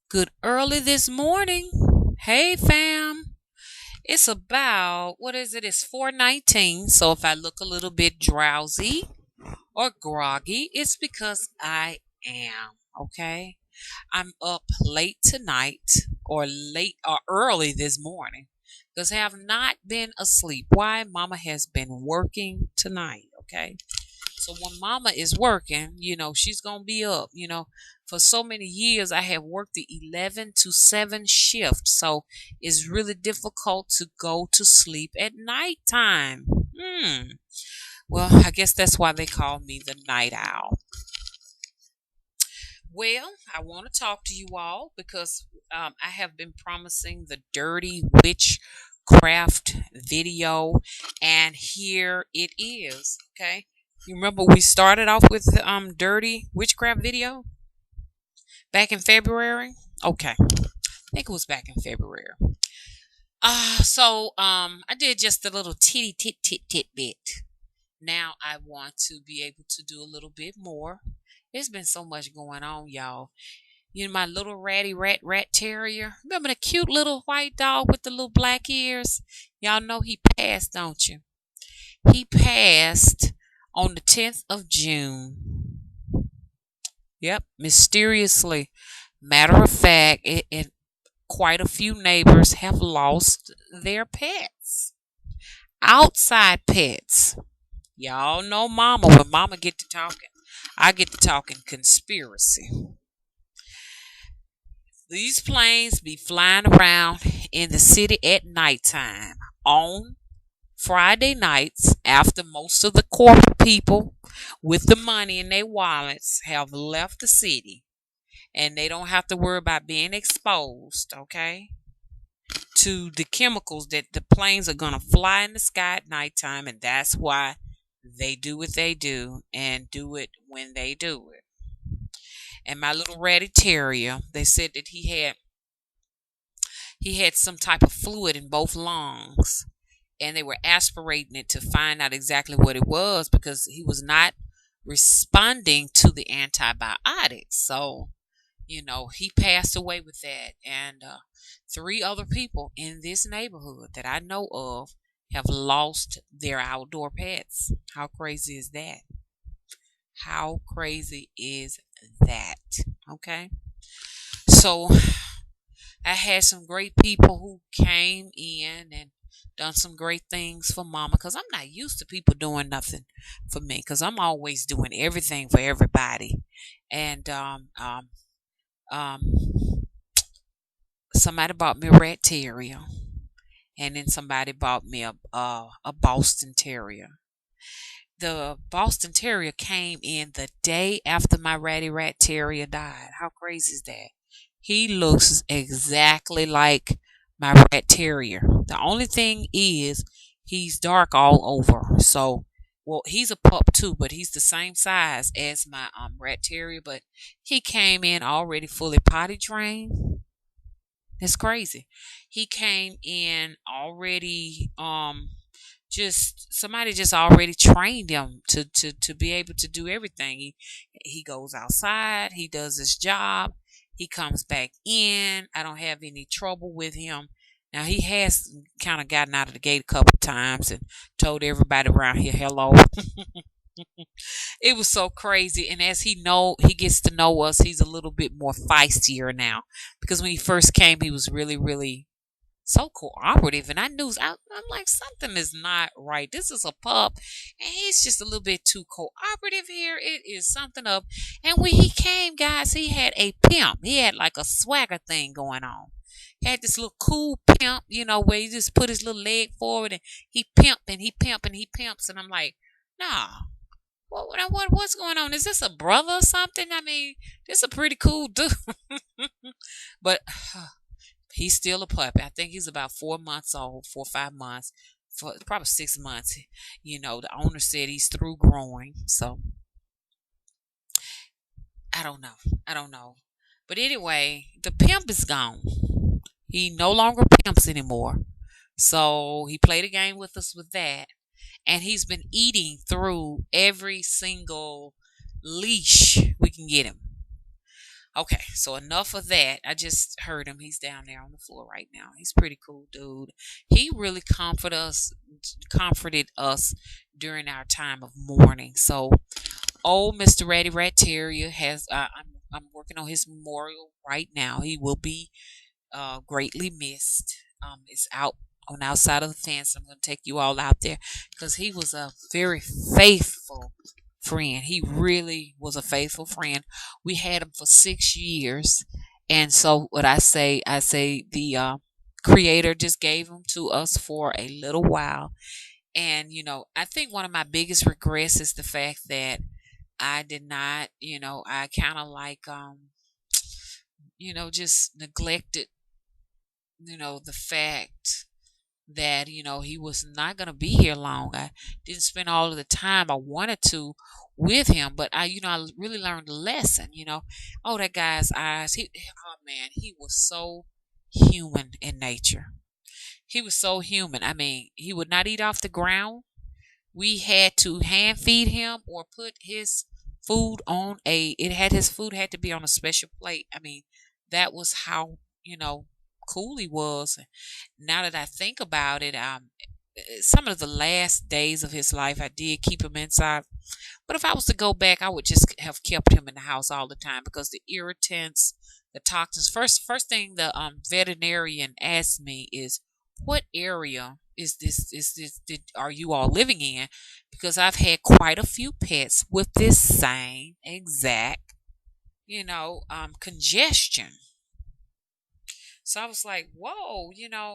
Good early this morning. Hey fam. It's about what is it? It's 4:19. So if I look a little bit drowsy or groggy, it's because I am, okay? I'm up late tonight or late or early this morning because I have not been asleep. Why? Mama has been working tonight, okay? So when mama is working, she's going to be up. For so many years, I have worked the 11 to 7 shift. So it's really difficult to go to sleep at nighttime. Hmm. Well, I guess that's why they call me the night owl. Well, I want to talk to you all because I have been promising the dirty witchcraft video, and here it is. Okay, you remember we started off with the dirty witchcraft video back in February. Okay, I think it was back in February. I did just a little titty tit bit. Now I want to be able to do a little bit more. There's been so much going on, y'all. My little ratty rat terrier. Remember the cute little white dog with the little black ears? Y'all know he passed, don't you? He passed on the 10th of June. Yep, mysteriously. Matter of fact, quite a few neighbors have lost their pets. Outside pets. Y'all know mama when mama get to talking. I get to talking conspiracy. These planes be flying around in the city at nighttime on Friday nights after most of the corporate people with the money in their wallets have left the city and they don't have to worry about being exposed, okay, to the chemicals that the planes are going to fly in the sky at nighttime. And that's why they do what they do and do it when they do it. And my little ratty terrier, they said that he had some type of fluid in both lungs, and they were aspirating it to find out exactly what it was because he was not responding to the antibiotics. So, he passed away with that. And three other people in this neighborhood that I know of have lost their outdoor pets. How crazy is that? How crazy is that? Okay. So I had some great people who came in and done some great things for mama because I'm not used to people doing nothing for me because I'm always doing everything for everybody. And um, somebody bought me a rat terrier, and then somebody bought me a Boston Terrier. The Boston Terrier came in the day after my ratty rat terrier died. How crazy is that? He looks exactly like my rat terrier. The only thing is he's dark all over. So, well, he's a pup too, but he's the same size as my rat terrier. But he came in already fully potty trained. It's crazy. He came in already just somebody just already trained him to be able to do everything. He goes outside, he does his job, he comes back in. I don't have any trouble with him. Now he has kind of gotten out of the gate a couple of times and told everybody around here hello. It was so crazy. And as he gets to know us, he's a little bit more feistier now. Because when he first came, he was really, really so cooperative. And I'm like, something is not right. This is a pup, and he's just a little bit too cooperative here. It is something up. And when he came, guys, he had a pimp. He had like a swagger thing going on. He had this little cool pimp, where he just put his little leg forward and he pimp and he pimp and he pimps. And I'm like, nah. What's going on? Is this a brother or something? I mean, this is a pretty cool dude. But he's still a puppy. I think he's about 4 months old, 4 or 5 months, probably 6 months. The owner said he's through growing. So I don't know. I don't know. But anyway, the pimp is gone. He no longer pimps anymore. So he played a game with us with that. And he's been eating through every single leash we can get him. Okay, so enough of that. I just heard him. He's down there on the floor right now. He's pretty cool, dude. He really comforted us during our time of mourning. So, old Mr. Ratty Rat Terrier has. I'm working on his memorial right now. He will be greatly missed. It's out on the outside of the fence. I'm going to take you all out there because he was a very faithful friend. He really was a faithful friend. We had him for 6 years, and so what I say the Creator just gave him to us for a little while. And I think one of my biggest regrets is the fact that I did not, I kind of like, just neglected the fact that he was not going to be here long. I didn't spend all of the time I wanted to with him, but I really learned a lesson. Oh, that guy's eyes. Oh man, he was so human in nature. He was so human. I mean, he would not eat off the ground. We had to hand feed him or put his food on a. It had his food had to be on a special plate. I mean, that was how cool he was. Now that I think about it, some of the last days of his life, I did keep him inside. But if I was to go back, I would just have kept him in the house all the time because the irritants, the toxins. First thing the veterinarian asked me is, "What area is this? Are you all living in?" Because I've had quite a few pets with this same exact, congestion. So I was like, whoa,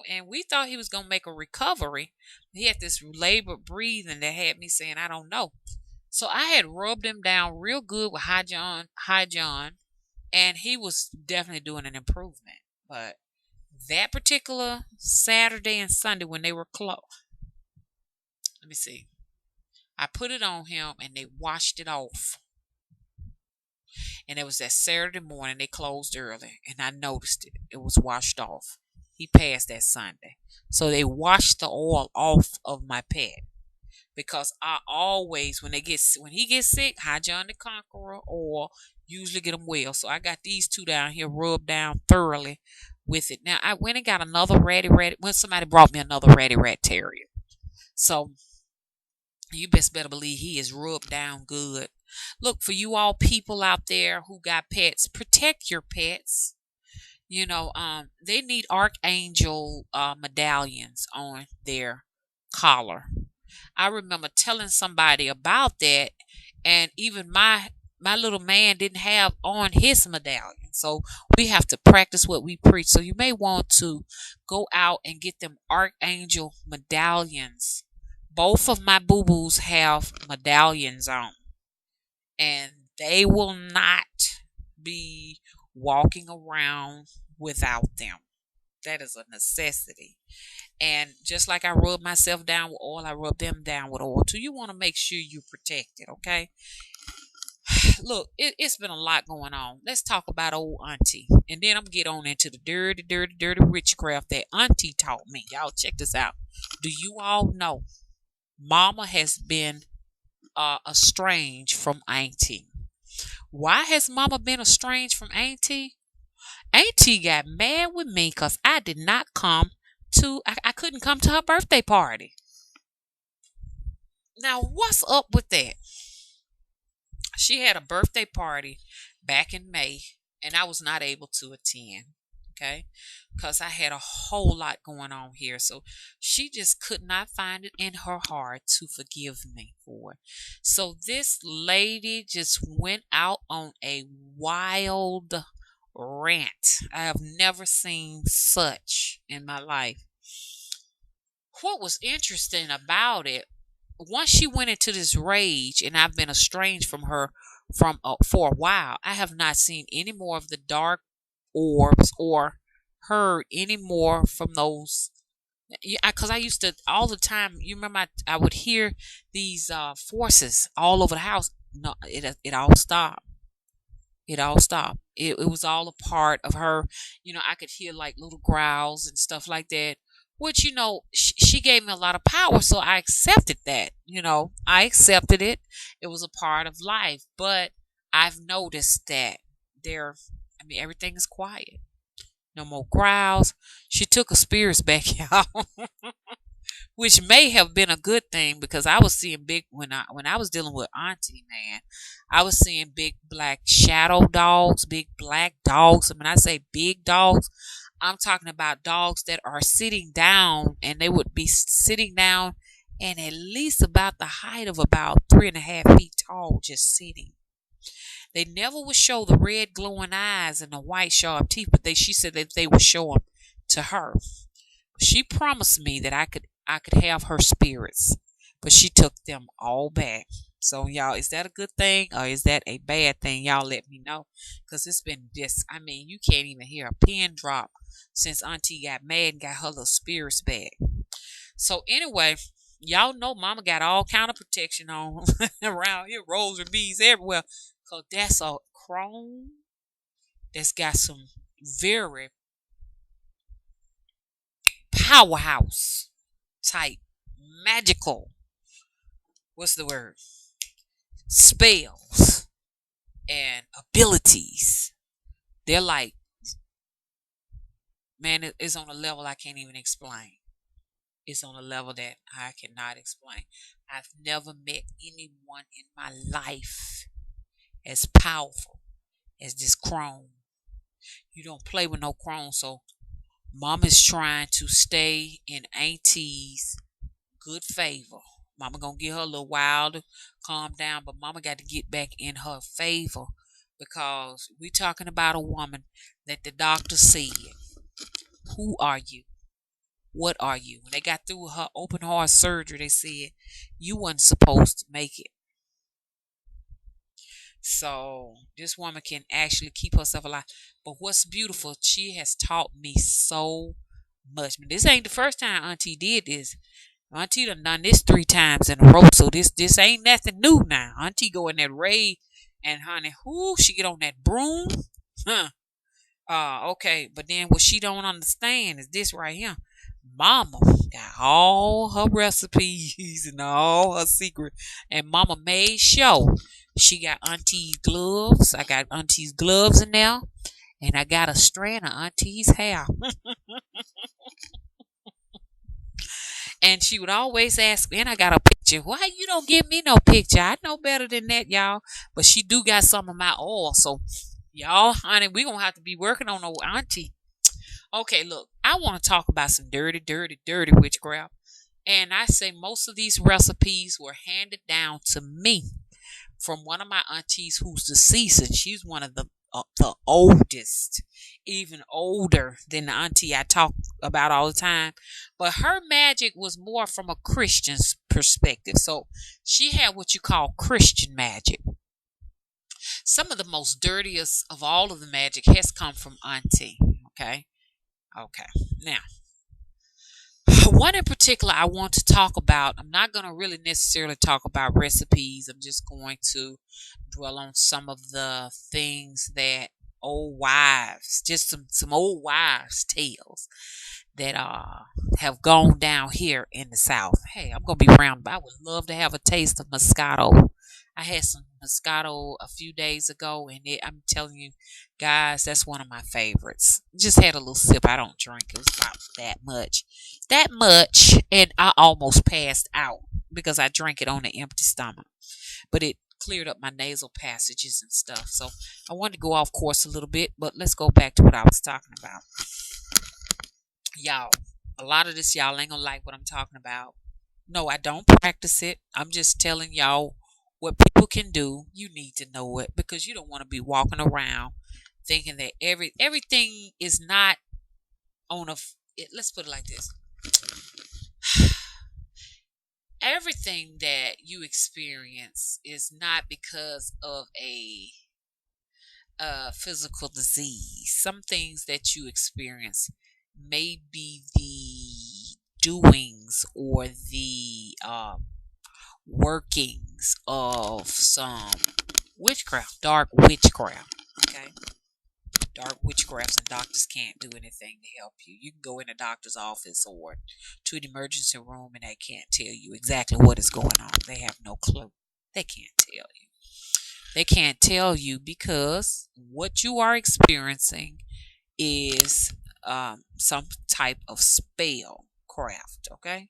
and we thought he was going to make a recovery. He had this labored breathing that had me saying, I don't know. So I had rubbed him down real good with High John, and he was definitely doing an improvement. But that particular Saturday and Sunday when they were closed, let me see, I put it on him and they washed it off. And it was that Saturday morning they closed early, and I noticed it. It was washed off. He passed that Sunday, so they washed the oil off of my pet because I always when he gets sick, High John the Conqueror or usually get him well. So I got these two down here rubbed down thoroughly with it. Now I went and got another ratty rat when somebody brought me another ratty rat terrier. So you best better believe he is rubbed down good. Look, for you all people out there who got pets, protect your pets. They need archangel medallions on their collar. I remember telling somebody about that, and even my little man didn't have on his medallion. So we have to practice what we preach. So you may want to go out and get them archangel medallions. Both of my boo boos have medallions on, and they will not be walking around without them. That is a necessity. And just like I rub myself down with oil, I rub them down with oil too. You want to make sure you protect it, okay? Look, it's been a lot going on. Let's talk about old Auntie. And then I'm get on into the dirty, dirty, dirty witchcraft that Auntie taught me. Y'all check this out. Do you all know Mama has been estranged from Auntie? Why has Mama been estranged from Auntie? Auntie got mad with me because I did not come I couldn't come to her birthday party. Now, what's up with that? She had a birthday party back in May, and I was not able to attend. Okay, because I had a whole lot going on here. So she just could not find it in her heart to forgive me for it. So this lady just went out on a wild rant. I have never seen such in my life. What was interesting about it, once she went into this rage, and I've been estranged from her for a while, I have not seen any more of the dark orbs or heard any more from those. Because I used to all the time. You remember I would hear these forces all over the house. No, it all stopped. It all stopped. It was all a part of her. I could hear like little growls and stuff like that. Which she gave me a lot of power, so I accepted that. I accepted it. It was a part of life, but I've noticed that there I mean, everything is quiet. No more growls. She took her spirits back, y'all, which may have been a good thing because I was seeing big when I was dealing with Auntie, man. I was seeing big black shadow dogs, big black dogs. And when I say big dogs, I'm talking about dogs that are sitting down, and they would be sitting down and at least about the height of about 3.5 feet tall, just sitting. They never would show the red glowing eyes and the white sharp teeth, but she said that they would show them to her. She promised me that I could have her spirits, but she took them all back. So y'all, is that a good thing or is that a bad thing? Y'all let me know. Cause it's been this, I mean, you can't even hear a pin drop since Auntie got mad and got her little spirits back. So anyway, y'all know mama got all kind of protection on around here, rolls and bees everywhere. Cause that's a crone that's got some very powerhouse type magical, what's the word, spells and abilities. They're like, man, it's on a level I can't even explain. It's on a level that I cannot explain. I've never met anyone in my life as powerful as this crone. You don't play with no crone. So mama's trying to stay in Auntie's good favor. Mama gonna give her a little while to calm down, but mama got to get back in her favor because we talking about a woman that the doctor said, who are you? What are you? When they got through her open heart surgery, they said you wasn't supposed to make it. So this woman can actually keep herself alive. But what's beautiful, she has taught me so much. But this ain't the first time Auntie did this. Auntie done this 3 times in a row, so this ain't nothing new now. Auntie go in that raid, and honey, whoo, she get on that broom, huh? Okay, but then what she don't understand is this right here. Mama got all her recipes and all her secrets, and Mama made sure she got Auntie's gloves. I got Auntie's gloves in there, and I got a strand of Auntie's hair. And she would always ask me, and I got a picture. Why you don't give me no picture? I know better than that, y'all. But she do got some of my oil. So, y'all, honey, we going to have to be working on old Auntie. Okay, look, I want to talk about some dirty, dirty, dirty witchcraft. And I say most of these recipes were handed down to me from one of my aunties who's deceased, and she's one of the oldest, even older than the auntie I talk about all the time. But her magic was more from a Christian's perspective. So she had what you call Christian magic. Some of the most dirtiest of all of the magic has come from Auntie. Okay. Okay. Now, one in particular I want to talk about. I'm not going to really necessarily talk about recipes. I'm just going to dwell on some of the things that old wives, just some old wives' tales that have gone down here in the South. Hey, I'm gonna be around, but I would love to have a taste of Moscato. I had some Moscato a few days ago, and I'm telling you, guys, that's one of my favorites. Just had a little sip. I don't drink. It was about that much, and I almost passed out because I drank it on an empty stomach. But it cleared up my nasal passages and stuff. So I wanted to go off course a little bit, but let's go back to what I was talking about. Y'all, a lot of this y'all ain't gonna like what I'm talking about. No, I don't practice it. I'm just telling y'all what people can do. You need to know it because you don't want to be walking around thinking that everything is not on let's put it like this. Everything that you experience is not because of a physical disease. Some things that you experience may be the doings or the workings of some witchcraft, dark witchcraft. Okay, dark witchcrafts, and doctors can't do anything to help you. You can go in a doctor's office or to an emergency room, and they can't tell you exactly what is going on. They have no clue. They can't tell you. They can't tell you because what you are experiencing is some type of spell craft, okay?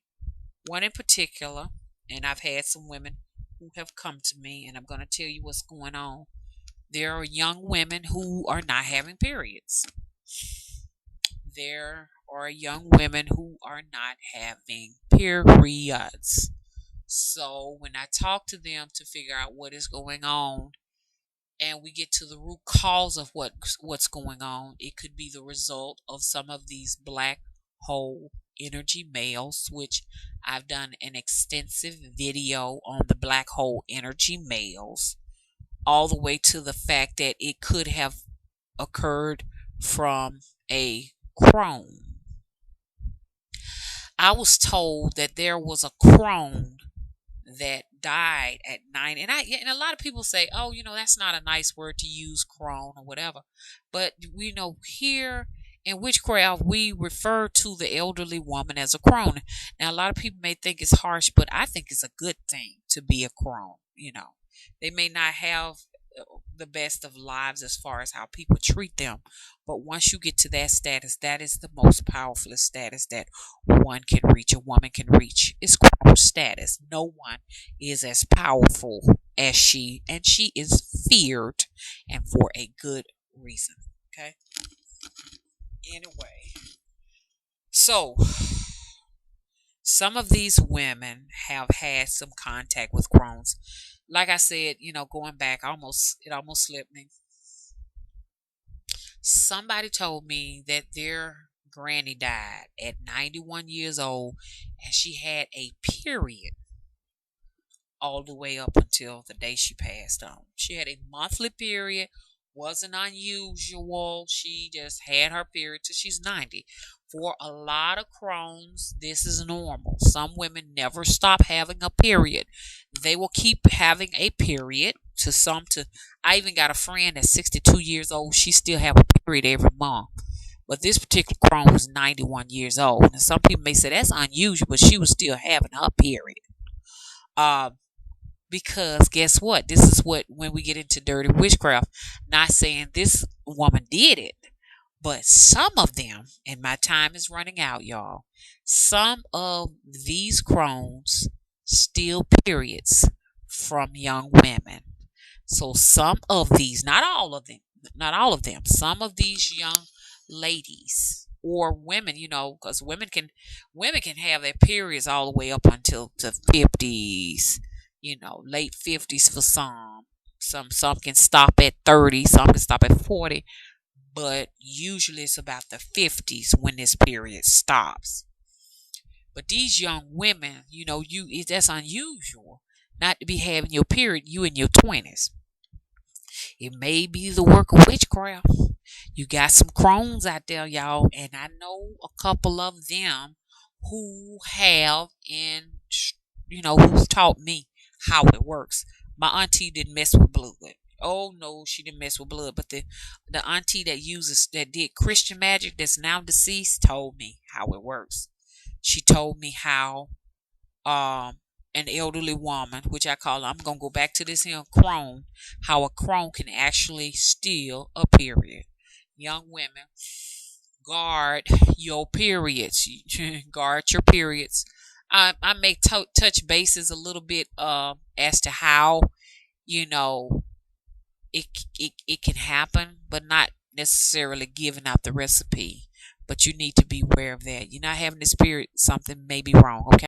One in particular, and I've had some women who have come to me, and I'm going to tell you what's going on. There are young women who are not having periods. There are young women who are not having periods. So when I talk to them to figure out what is going on, and we get to the root cause of what's going on, it could be the result of some of these black hole energy males, which I've done an extensive video on the black hole energy males, all the way to the fact that it could have occurred from a crone. I was told that there was a crone that died at 9, and a lot of people say, oh, that's not a nice word to use, crone or whatever, but we know here in witchcraft we refer to the elderly woman as a crone. Now a lot of people may think it's harsh, but I think it's a good thing to be a crone. They may not have the best of lives as far as how people treat them, but once you get to that status, that is the most powerful status that one can reach, a woman can reach. It's crone status. No one is as powerful as she, and she is feared, and for a good reason. Okay. Anyway, so some of these women have had some contact with crones. Like I said, going back, it almost slipped me. Somebody told me that their granny died at 91 years old, and she had a period all the way up until the day she passed on. She had a monthly period, wasn't unusual. She just had her period till she's 90. For a lot of crones, this is normal. Some women never stop having a period. They will keep having a period. I even got a friend that's 62 years old. She still have a period every month. But this particular crone was 91 years old. And some people may say that's unusual, but she was still having her period. Uh, because guess what? This is what, when we get into dirty witchcraft, not saying this woman did it, but some of them, and my time is running out, y'all, some of these crones steal periods from young women. So some of these, not all of them, some of these young ladies or women, because women can have their periods all the way up until the 50s, late 50s for some. Some can stop at 30, some can stop at 40, but usually it's about the 50s when this period stops. But these young women, that's unusual not to be having your period, you in your 20s. It may be the work of witchcraft. You got some crones out there, y'all, and I know a couple of them who have, and who've taught me how it works. My auntie didn't mess with blood. Oh no, she didn't mess with blood. But the auntie that did Christian magic, that's now deceased, told me how it works. She told me how an elderly woman, which I call, I'm gonna go back to this here crone, how a crone can actually steal a period. Young women, guard your periods. Guard your periods. I may touch bases a little bit as to how you know it can happen, but not necessarily giving out the recipe. But you need to be aware of that. You're not having this period, something may be wrong. Okay.